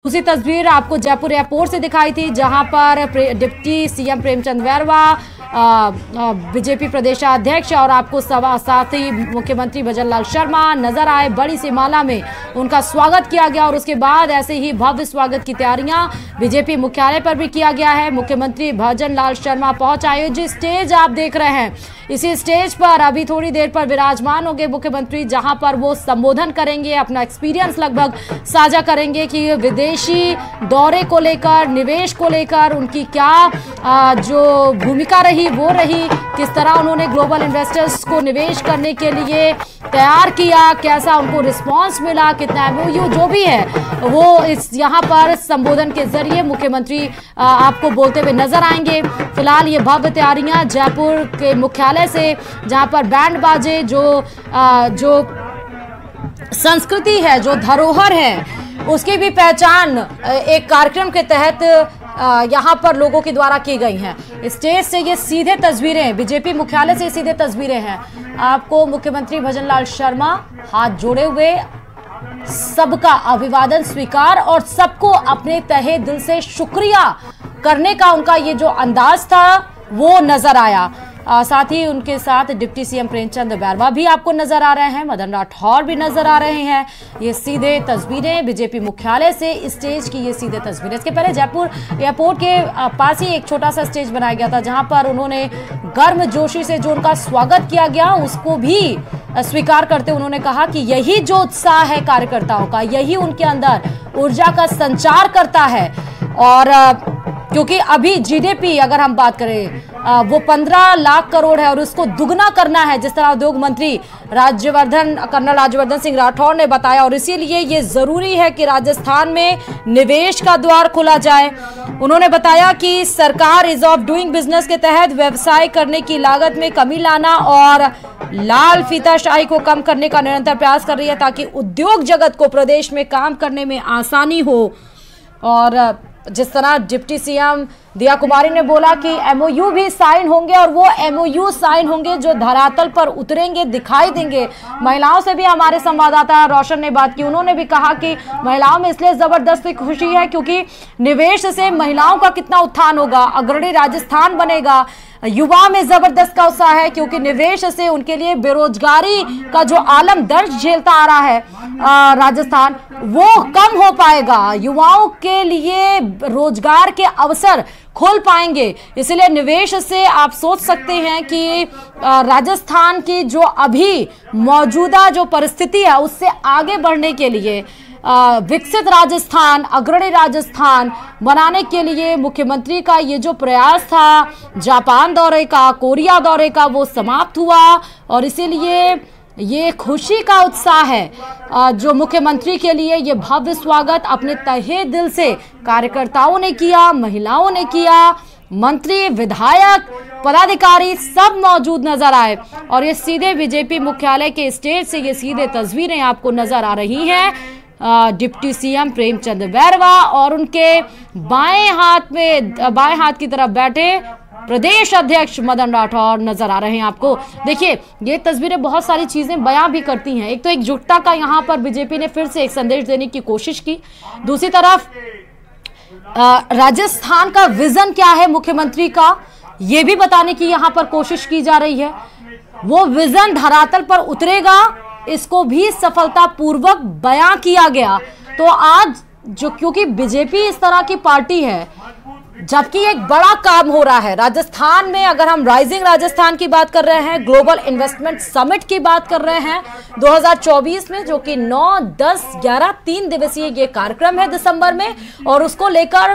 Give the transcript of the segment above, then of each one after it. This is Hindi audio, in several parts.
दूसरी तस्वीर आपको जयपुर एयरपोर्ट से दिखाई थी, जहां पर deputy CM Premchand Bairwa, BJP प्रदेशाध्यक्ष और आपको साथ ही मुख्यमंत्री भजनलाल शर्मा नजर आए। बड़ी सी माला में उनका स्वागत किया गया और उसके बाद ऐसे ही भव्य स्वागत की तैयारियां बीजेपी मुख्यालय पर भी किया गया है। मुख्यमंत्री भजनलाल शर्मा पहुंच आए। जो स्टेज आप देख रहे हैं, इसी स्टेज पर अभी थोड़ी देर पर विराजमान होंगे मुख्यमंत्री, जहां पर वो संबोधन करेंगे, अपना एक्सपीरियंस लगभग साझा करेंगे कि विदेशी दौरे को लेकर, निवेश को लेकर उनकी क्या जो भूमिका रही वो रही, किस तरह उन्होंने ग्लोबल इन्वेस्टर्स को निवेश करने के लिए तैयार किया, कैसा उनको रिस्पांस मिला, कितना एमओयू जो भी है वो इस यहाँ पर संबोधन के जरिए मुख्यमंत्री आपको बोलते हुए नजर आएंगे। फिलहाल ये भव्य तैयारियां जयपुर के मुख्यालय से, जहां पर बैंड बाजे, जो संस्कृति है, जो धरोहर है, उसकी भी पहचान एक कार्यक्रम के तहत यहाँ पर लोगों के द्वारा की गई हैं। स्टेज से ये सीधे तस्वीरें, बीजेपी मुख्यालय से सीधे तस्वीरें हैं। आपको मुख्यमंत्री भजनलाल शर्मा हाथ जोड़े हुए सबका अभिवादन स्वीकार और सबको अपने तहे दिल से शुक्रिया करने का उनका ये जो अंदाज था वो नजर आया। साथ ही उनके साथ डिप्टी सीएम प्रेमचंद बैरवा भी आपको नजर आ रहे हैं, मदन राठौर भी नजर आ रहे हैं। ये सीधे तस्वीरें बीजेपी मुख्यालय से, स्टेज की ये सीधे तस्वीरें। इसके पहले जयपुर एयरपोर्ट के पास ही एक छोटा सा स्टेज बनाया गया था, जहां पर उन्होंने गर्मजोशी से जो उनका स्वागत किया गया उसको भी स्वीकार करते उन्होंने कहा कि यही जो उत्साह है कार्यकर्ताओं का, यही उनके अंदर ऊर्जा का संचार करता है। और क्योंकि अभी जीडीपी अगर हम बात करें वो 15 लाख करोड़ है और उसको दुगना करना है, जिस तरह उद्योग मंत्री कर्नल राज्यवर्धन सिंह राठौर ने बताया, और इसीलिए ये जरूरी है कि राजस्थान में निवेश का द्वार खोला जाए। उन्होंने बताया कि सरकार इज ऑफ डूइंग बिजनेस के तहत व्यवसाय करने की लागत में कमी लाना और लाल फीताशाही को कम करने का निरंतर प्रयास कर रही है, ताकि उद्योग जगत को प्रदेश में काम करने में आसानी हो। और जिस तरह डिप्टी सीएम दिया कुमारी ने बोला कि एमओयू भी साइन होंगे और वो एमओयू साइन होंगे जो धरातल पर उतरेंगे, दिखाई देंगे। महिलाओं से भी हमारे संवाददाता रोशन ने बात की, उन्होंने भी कहा कि महिलाओं में इसलिए जबरदस्त खुशी है क्योंकि निवेश से महिलाओं का कितना उत्थान होगा, अग्रणी राजस्थान बनेगा। युवा में जबरदस्त का उत्साह है क्योंकि निवेश से उनके लिए बेरोजगारी का जो आलम दर्ज झेलता आ रहा है राजस्थान, वो कम हो पाएगा। युवाओं के लिए रोजगार के अवसर खोल पाएंगे। इसलिए निवेश से आप सोच सकते हैं कि राजस्थान की जो अभी मौजूदा जो परिस्थिति है उससे आगे बढ़ने के लिए, विकसित राजस्थान, अग्रणी राजस्थान बनाने के लिए मुख्यमंत्री का ये जो प्रयास था जापान दौरे का, कोरिया दौरे का, वो समाप्त हुआ। और इसीलिए ये खुशी का उत्साह है जो मुख्यमंत्री के लिए ये भव्य स्वागत अपने तहे दिल से कार्यकर्ताओं ने किया, महिलाओं ने किया, मंत्री, विधायक, पदाधिकारी सब मौजूद नजर आए। और ये सीधे बीजेपी मुख्यालय के स्टेज से ये सीधे तस्वीरें आपको नजर आ रही हैं। डिप्टी सीएम प्रेमचंद बैरवा और उनके बाएं हाथ की तरफ बैठे प्रदेश अध्यक्ष मदन राठौर नजर आ रहे हैं आपको। देखिए, ये तस्वीरें बहुत सारी चीजें बयां भी करती हैं। एक तो एकजुटता का यहाँ पर बीजेपी ने फिर से एक संदेश देने की कोशिश की, दूसरी तरफ राजस्थान का विजन क्या है मुख्यमंत्री का, ये भी बताने की यहाँ पर कोशिश की जा रही है। वो विजन धरातल पर उतरेगा, इसको भी सफलतापूर्वक बयां किया गया। तो आज जो, क्योंकि बीजेपी इस तरह की पार्टी है, जबकि एक बड़ा काम हो रहा है राजस्थान में, अगर हम राइजिंग राजस्थान की बात कर रहे हैं, ग्लोबल इन्वेस्टमेंट समिट की बात कर रहे हैं 2024 में, जो कि 9, 10, 11 3 दिवसीय ये कार्यक्रम है दिसंबर में, और उसको लेकर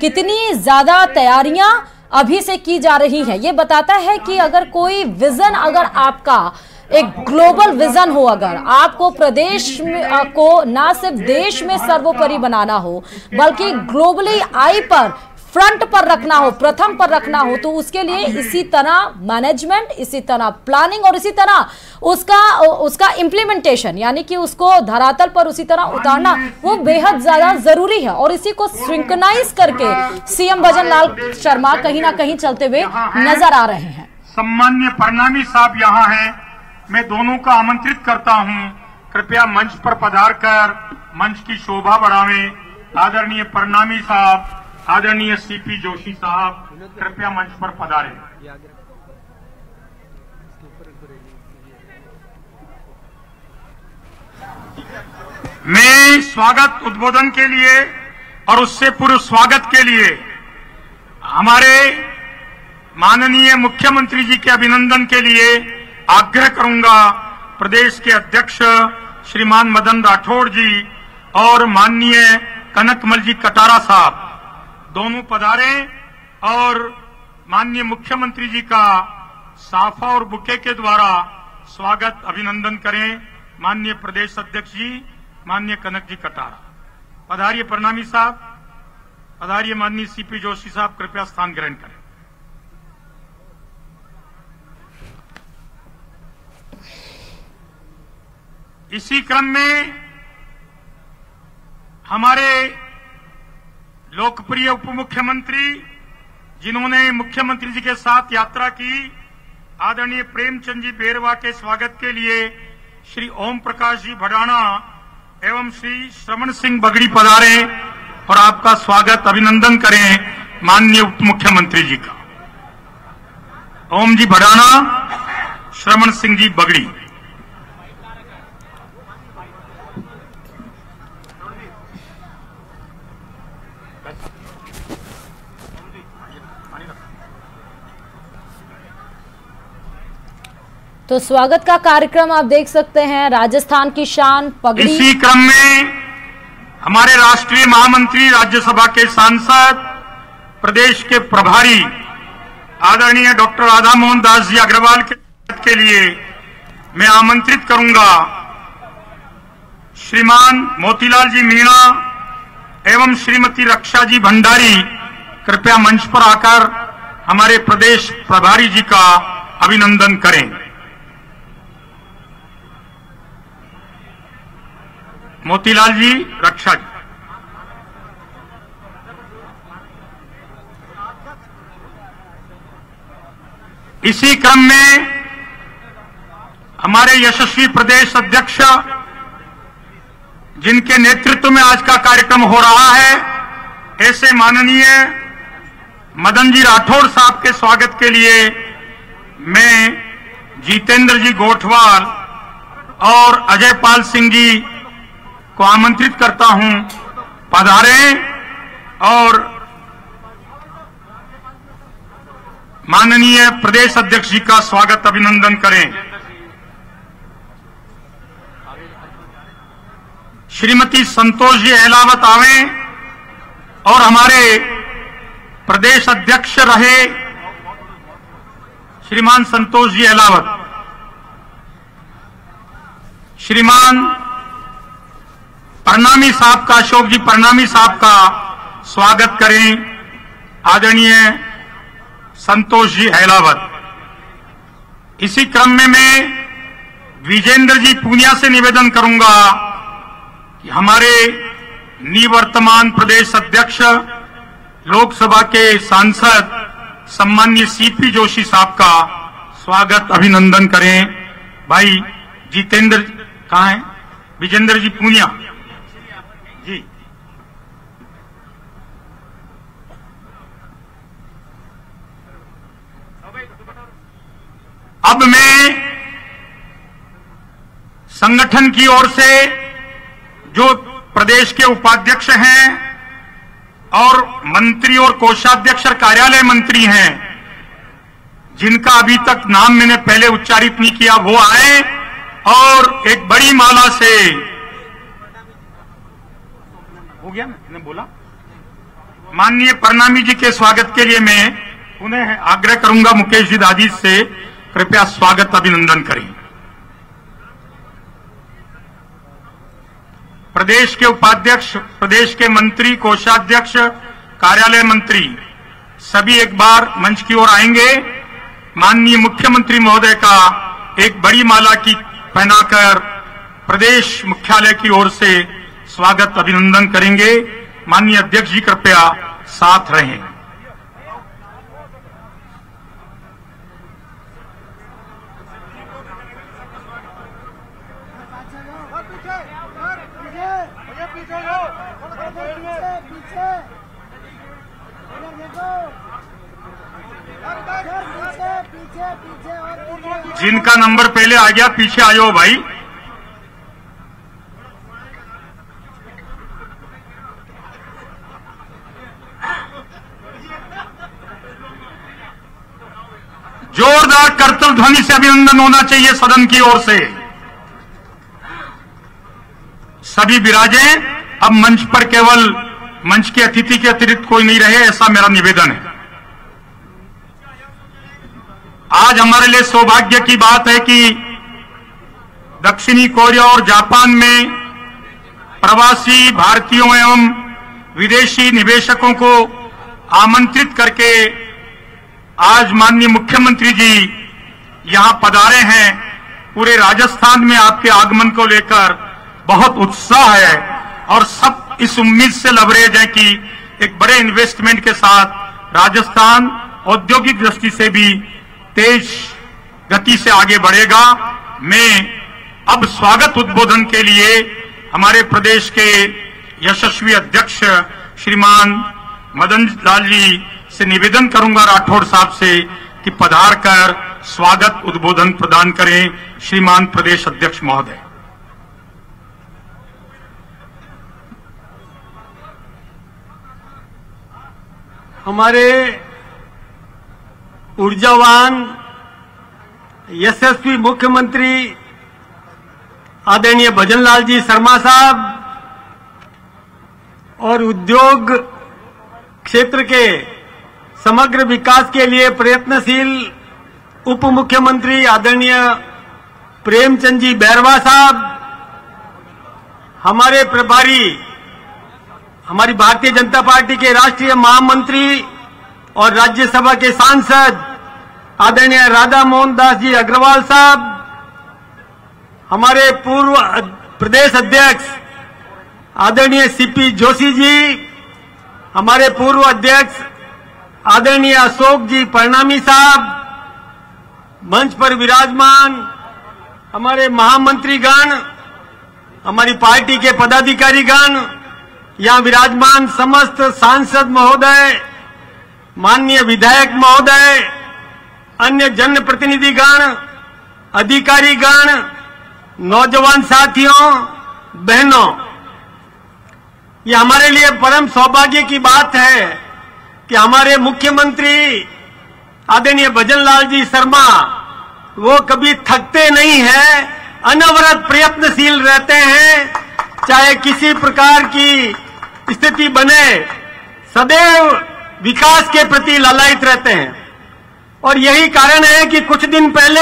कितनी ज्यादा तैयारियां अभी से की जा रही है। ये बताता है कि अगर कोई विजन, अगर आपका एक ग्लोबल विजन हो, अगर आपको प्रदेश में को ना सिर्फ देश में सर्वोपरि बनाना हो बल्कि ग्लोबली आई पर, फ्रंट पर रखना हो, प्रथम पर रखना हो, तो उसके लिए इसी तरह मैनेजमेंट, इसी तरह प्लानिंग और इसी तरह उसका इम्प्लीमेंटेशन, यानी कि उसको धरातल पर उसी तरह उतारना, वो बेहद ज्यादा जरूरी है। और इसी को सिंक्रोनाइज करके सीएम भजनलाल शर्मा कहीं ना कहीं चलते हुए नजर आ रहे हैं। सम्मान्य प्रणामी साहब यहाँ हैं, मैं दोनों का आमंत्रित करता हूँ, कृपया मंच पर पधार कर मंच की शोभा बढ़ावें। आदरणीय प्रणामी साहब, आदरणीय सीपी जोशी साहब कृपया मंच पर पधारें। मैं स्वागत उद्बोधन के लिए और उससे पूर्व स्वागत के लिए हमारे माननीय मुख्यमंत्री जी के अभिनंदन के लिए आग्रह करूंगा प्रदेश के अध्यक्ष श्रीमान मदन राठौड़ जी और माननीय कनकमल जी कटारा साहब दोनों पधारें और माननीय मुख्यमंत्री जी का साफा और बुके के द्वारा स्वागत अभिनंदन करें। माननीय प्रदेश अध्यक्ष जी, माननीय कनक जी कटारा पधारिए। प्रणामी साहब पधारिए। माननीय सीपी जोशी साहब कृपया स्थान ग्रहण करें। इसी क्रम में हमारे लोकप्रिय उप मुख्यमंत्री जिन्होंने मुख्यमंत्री जी के साथ यात्रा की, आदरणीय प्रेमचंद जी बेरवा के स्वागत के लिए श्री ओम प्रकाश जी भडाना एवं श्री श्रवण सिंह बगड़ी पधारे और आपका स्वागत अभिनंदन करें माननीय उप मुख्यमंत्री जी का। ओम जी भडाना, श्रवण सिंह जी बगड़ी। तो स्वागत का कार्यक्रम आप देख सकते हैं, राजस्थान की शान पगड़ी। इसी क्रम में हमारे राष्ट्रीय महामंत्री, राज्यसभा के सांसद, प्रदेश के प्रभारी आदरणीय डॉक्टर राधा मोहन दास जी अग्रवाल के लिए मैं आमंत्रित करूंगा श्रीमान मोतीलाल जी मीणा एवं श्रीमती रक्षा जी भंडारी कृपया मंच पर आकर हमारे प्रदेश प्रभारी जी का अभिनंदन करें। मोतीलाल जी, रक्षा जी। इसी क्रम में हमारे यशस्वी प्रदेश अध्यक्ष जिनके नेतृत्व में आज का कार्यक्रम हो रहा है, ऐसे माननीय मदन जी राठौड़ साहब के स्वागत के लिए मैं जितेंद्र जी गोठवाल और अजय पाल सिंह जी को आमंत्रित करता हूं, पधारें और माननीय प्रदेश अध्यक्ष जी का स्वागत अभिनंदन करें। श्रीमती संतोष जी अहलावत आवें और हमारे प्रदेश अध्यक्ष रहे श्रीमान संतोष जी अहलावत, श्रीमान प्रणामी साहब का, अशोक जी प्रणामी साहब का स्वागत करें। आदरणीय संतोष जी अहलावत। इसी क्रम में मैं विजेंद्र जी पूनिया से निवेदन करूंगा कि हमारे निवर्तमान प्रदेश अध्यक्ष, लोकसभा के सांसद सम्माननीय सीपी जोशी साहब का स्वागत अभिनंदन करें। भाई जितेंद्र कहाँ हैं? विजेंद्र जी पूनिया जी। अब मैं संगठन की ओर से जो प्रदेश के उपाध्यक्ष हैं और मंत्री और कोषाध्यक्ष और कार्यालय मंत्री हैं, जिनका अभी तक नाम मैंने पहले उच्चारित नहीं किया, वो आए और एक बड़ी माला से, हो गया मैंने बोला, माननीय प्रणामी जी के स्वागत के लिए मैं उन्हें आग्रह करूंगा मुकेश जी दादी से कृपया स्वागत अभिनंदन करें। प्रदेश के उपाध्यक्ष, प्रदेश के मंत्री, कोषाध्यक्ष, कार्यालय मंत्री सभी एक बार मंच की ओर आएंगे। माननीय मुख्यमंत्री महोदय का एक बड़ी माला की पहनाकर प्रदेश मुख्यालय की ओर से स्वागत अभिनंदन करेंगे। माननीय अध्यक्ष जी कृपया साथ रहें। पीछे जिनका नंबर पहले आ गया पीछे आयो भाई। जोरदार करतल ध्वनि से अभिनंदन होना चाहिए सदन की ओर से। सभी विराजे। अब मंच पर केवल मंच के अतिथि के अतिरिक्त कोई नहीं रहे, ऐसा मेरा निवेदन है। आज हमारे लिए सौभाग्य की बात है कि दक्षिणी कोरिया और जापान में प्रवासी भारतीयों एवं विदेशी निवेशकों को आमंत्रित करके आज माननीय मुख्यमंत्री जी यहां पधारे हैं। पूरे राजस्थान में आपके आगमन को लेकर बहुत उत्साह है और सब इस उम्मीद से लबरेज है कि एक बड़े इन्वेस्टमेंट के साथ राजस्थान औद्योगिक दृष्टि से भी तेज गति से आगे बढ़ेगा। मैं अब स्वागत उद्बोधन के लिए हमारे प्रदेश के यशस्वी अध्यक्ष श्रीमान मदन लाल जी से निवेदन करूंगा, राठौड़ साहब से, कि पधार कर स्वागत उद्बोधन प्रदान करें। श्रीमान प्रदेश अध्यक्ष महोदय। हमारे ऊर्जावान यशस्वी मुख्यमंत्री आदरणीय भजनलाल जी शर्मा साहब और उद्योग क्षेत्र के समग्र विकास के लिए प्रयत्नशील उप मुख्यमंत्री आदरणीय प्रेमचंद जी बैरवा साहब, हमारे प्रभारी, हमारी भारतीय जनता पार्टी के राष्ट्रीय महामंत्री और राज्यसभा के सांसद आदरणीय राधा मोहन दास जी अग्रवाल साहब, हमारे पूर्व प्रदेश अध्यक्ष आदरणीय सीपी जोशी जी, हमारे पूर्व अध्यक्ष आदरणीय अशोक जी परनामी साहब, मंच पर विराजमान हमारे महामंत्रीगण, हमारी पार्टी के पदाधिकारीगण, यहां विराजमान समस्त सांसद महोदय, माननीय विधायक महोदय, अन्य जनप्रतिनिधिगण, अधिकारीगण, नौजवान साथियों, बहनों, ये हमारे लिए परम सौभाग्य की बात है कि हमारे मुख्यमंत्री आदरणीय भजनलाल जी शर्मा वो कभी थकते नहीं हैं, अनवरत प्रयत्नशील रहते हैं, चाहे किसी प्रकार की स्थिति बने, सदैव विकास के प्रति लालायित रहते हैं। और यही कारण है कि कुछ दिन पहले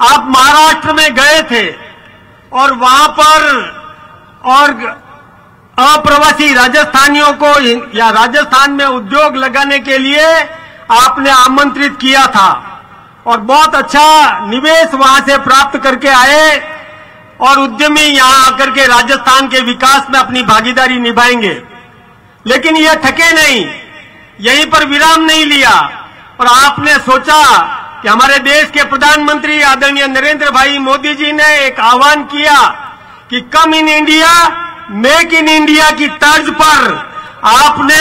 आप महाराष्ट्र में गए थे और वहां पर और अप्रवासी राजस्थानियों को या राजस्थान में उद्योग लगाने के लिए आपने आमंत्रित किया था और बहुत अच्छा निवेश वहां से प्राप्त करके आए और उद्यमी यहां आकर के राजस्थान के विकास में अपनी भागीदारी निभाएंगे। लेकिन ये थके नहीं, यहीं पर विराम नहीं लिया और आपने सोचा कि हमारे देश के प्रधानमंत्री आदरणीय नरेंद्र भाई मोदी जी ने एक आह्वान किया कि come in India make in India की तर्ज पर आपने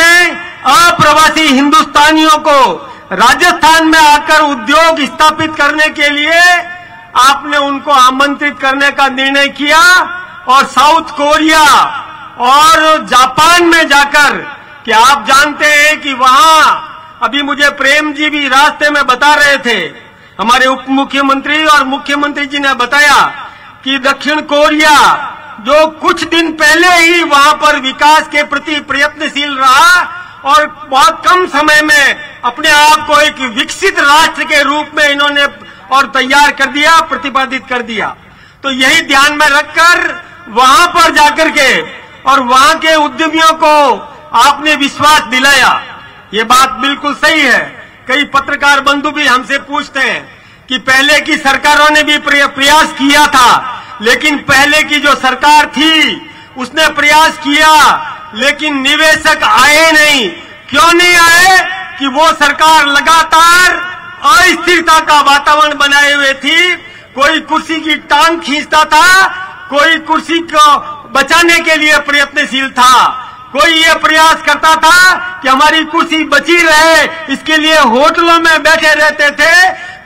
अप्रवासी हिंदुस्तानियों को राजस्थान में आकर उद्योग स्थापित करने के लिए आपने उनको आमंत्रित करने का निर्णय किया और साउथ कोरिया और जापान में जाकर, कि आप जानते हैं कि वहां अभी मुझे प्रेम जी भी रास्ते में बता रहे थे, हमारे उप मुख्यमंत्री और मुख्यमंत्री जी ने बताया कि दक्षिण कोरिया जो कुछ दिन पहले ही वहां पर विकास के प्रति प्रयत्नशील रहा और बहुत कम समय में अपने आप को एक विकसित राष्ट्र के रूप में इन्होंने और तैयार कर दिया, प्रतिपादित कर दिया। तो यही ध्यान में रखकर वहां पर जाकर के और वहां के उद्यमियों को आपने विश्वास दिलाया। ये बात बिल्कुल सही है। कई पत्रकार बंधु भी हमसे पूछते हैं कि पहले की सरकारों ने भी प्रयास किया था, लेकिन पहले की जो सरकार थी उसने प्रयास किया लेकिन निवेशक आए नहीं। क्यों नहीं आए? कि वो सरकार लगातार अस्थिरता का वातावरण बनाए हुए थी। कोई कुर्सी की टांग खींचता था, कोई कुर्सी को बचाने के लिए प्रयत्नशील था, कोई ये प्रयास करता था कि हमारी कुर्सी बची रहे, इसके लिए होटलों में बैठे रहते थे,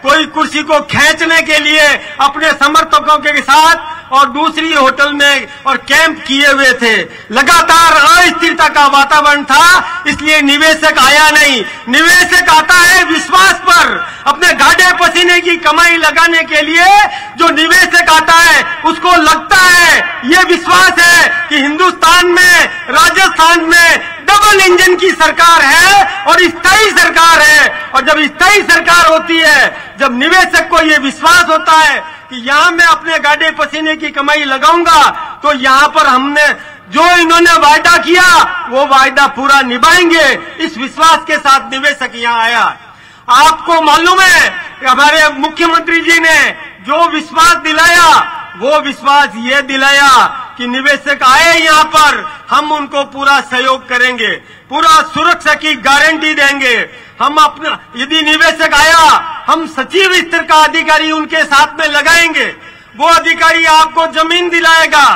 कोई कुर्सी को खींचने के लिए अपने समर्थकों के साथ और दूसरी होटल में और कैंप किए हुए थे। लगातार अस्थिरता का वातावरण था, इसलिए निवेशक आया नहीं। निवेशक आता है विश्वास पर, अपने गाढ़े पसीने की कमाई लगाने के लिए। जो निवेशक आता है उसको लगता है, ये विश्वास है कि हिंदुस्तान में, राजस्थान में डबल इंजन की सरकार है और स्थायी सरकार है। और जब स्थायी सरकार होती है, जब निवेशक को ये विश्वास होता है कि यहाँ मैं अपने गाढ़े पसीने की कमाई लगाऊंगा, तो यहाँ पर हमने जो इन्होंने वायदा किया वो वायदा पूरा निभाएंगे। इस विश्वास के साथ निवेशक यहाँ आया। आपको मालूम है कि हमारे मुख्यमंत्री जी ने जो विश्वास दिलाया, वो विश्वास ये दिलाया कि निवेशक आए यहाँ पर, हम उनको पूरा सहयोग करेंगे, पूरा सुरक्षा की गारंटी देंगे। हम अपना, यदि निवेशक आया, हम सचिव स्तर का अधिकारी उनके साथ में लगाएंगे। वो अधिकारी आपको जमीन दिलाएगा,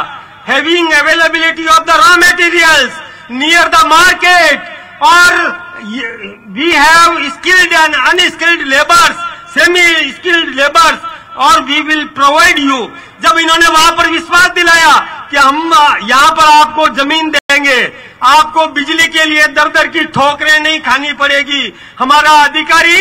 having availability of the raw materials near the market, और we have skilled and unskilled labours, semi skilled labours, और वी विल प्रोवाइड यू। जब इन्होंने वहां पर विश्वास दिलाया कि हम यहाँ पर आपको जमीन देंगे, आपको बिजली के लिए दर दर की ठोकरें नहीं खानी पड़ेगी, हमारा अधिकारी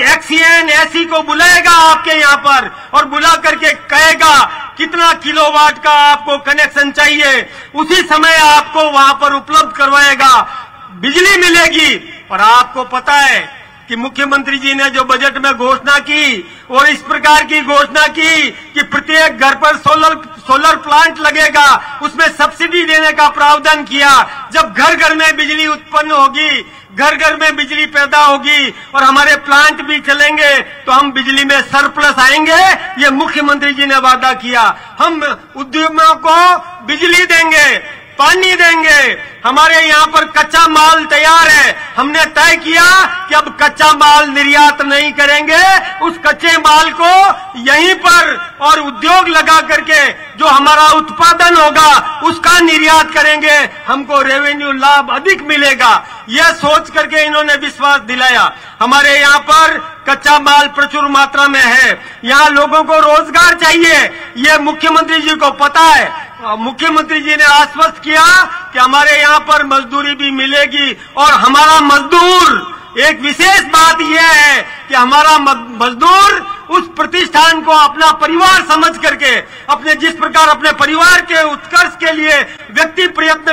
एक्सीएन एसी को बुलाएगा आपके यहाँ पर और बुला करके कहेगा कितना किलोवाट का आपको कनेक्शन चाहिए, उसी समय आपको वहां पर उपलब्ध करवाएगा, बिजली मिलेगी। और आपको पता है कि मुख्यमंत्री जी ने जो बजट में घोषणा की और इस प्रकार की घोषणा की कि प्रत्येक घर पर सोलर प्लांट लगेगा, उसमें सब्सिडी देने का प्रावधान किया। जब घर घर में बिजली उत्पन्न होगी, घर घर में बिजली पैदा होगी और हमारे प्लांट भी चलेंगे, तो हम बिजली में सरप्लस आएंगे। ये मुख्यमंत्री जी ने वादा किया। हम उद्यमियों को बिजली देंगे, पानी देंगे। हमारे यहाँ पर कच्चा माल तैयार है। हमने तय किया कि अब कच्चा माल निर्यात नहीं करेंगे, उस कच्चे माल को यहीं पर और उद्योग लगा करके जो हमारा उत्पादन होगा उसका निर्यात करेंगे, हमको रेवेन्यू लाभ अधिक मिलेगा। यह सोच करके इन्होंने विश्वास दिलाया। हमारे यहाँ पर कच्चा माल प्रचुर मात्रा में है, यहाँ लोगों को रोजगार चाहिए, ये मुख्यमंत्री जी को पता है। मुख्यमंत्री जी ने आश्वस्त किया कि हमारे यहाँ पर मजदूरी भी मिलेगी और हमारा मजदूर, एक विशेष बात यह है कि हमारा मजदूर उस प्रतिष्ठान को अपना परिवार समझ करके, अपने जिस प्रकार अपने परिवार के उत्कर्ष के लिए व्यक्ति प्रयत्न